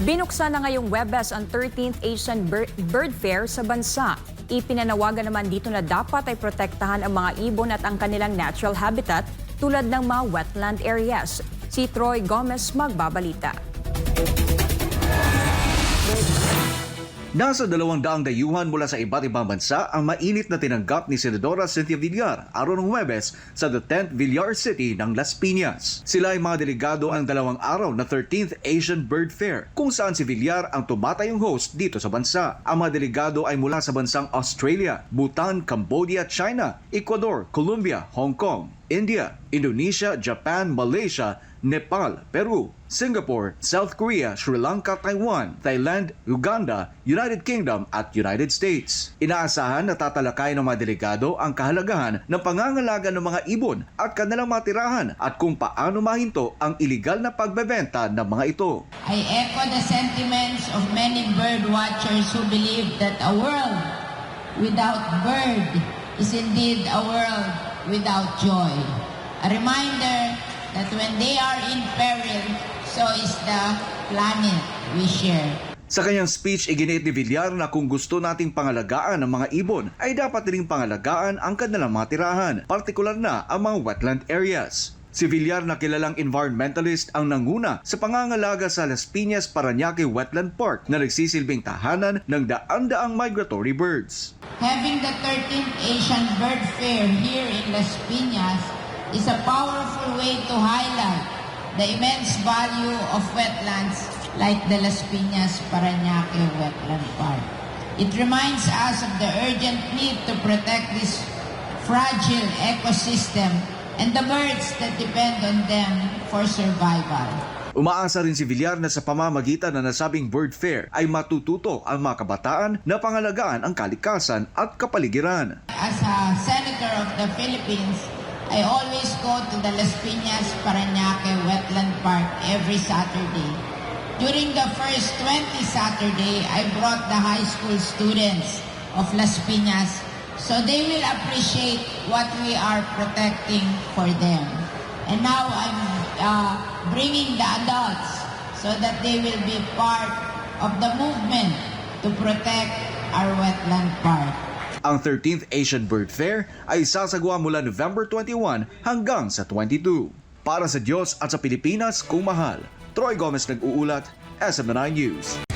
Binuksan na ngayong Huwebes ang 13th Asian Bird Fair sa bansa. Ipinanawagan naman dito na dapat ay protektahan ang mga ibon at ang kanilang natural habitat tulad ng mga wetland areas. Si Troy Gomez magbabalita. Nasa 200 dayuhan mula sa iba't ibang bansa ang mainit na tinanggap ni Senadora Cynthia Villar araw ng Huwebes sa the 10th Villar City ng Las Piñas. Sila ay mga delegado ang 2 araw na 13th Asian Bird Fair kung saan si Villar ang tumatayong host dito sa bansa. Ang mga delegado ay mula sa bansang Australia, Bhutan, Cambodia, China, Ecuador, Colombia, Hong Kong, India, Indonesia, Japan, Malaysia, Nepal, Peru, Singapore, South Korea, Sri Lanka, Taiwan, Thailand, Uganda, United Kingdom at United States. Inaasahan na tatalakay ng mga delegado ang kahalagahan ng pangangalaga ng mga ibon at kanilang mga tirahan at kung paano mahinto ang iligal na pagbebenta ng mga ito. I echo the sentiments of many bird watchers who believe that a world without bird is indeed a world without joy. A reminder that when they are in peril, so is the planet we share. Sa kanyang speech, iginiit ni Villar na kung gusto nating pangalagaan ang mga ibon, ay dapat ring pangalagaan ang kanilang mga tirahan, partikular na ang mga wetland areas. Si Villar na kilalang environmentalist ang nanguna sa pangangalaga sa Las Piñas Parañaque Wetland Park na nagsisilbing tahanan ng daan-daang migratory birds. Having the 13th Asian Bird Fair here in Las Piñas is a powerful way to highlight the immense value of wetlands like the Las Piñas Parañaque Wetland Park. It reminds us of the urgent need to protect this fragile ecosystem and the birds that depend on them for survival. Umaasa rin si Villar na sa pamamagitan ng nasabing bird fair ay matututo ang mga kabataan na pangalagaan ang kalikasan at kapaligiran. As a senator of the Philippines, I always go to the Las Piñas Parañaque Wetland Park every Saturday. During the first 20 Saturday, I brought the high school students of Las Piñas so they will appreciate what we are protecting for them. And now I'm bringing the adults so that they will be part of the movement to protect our wetland park. Ang 13th Asian Bird Fair ay sasagawa mula November 21 hanggang sa 22. Para sa Diyos at sa Pilipinas kung mahal, Troy Gomez nag-uulat, SM9 News.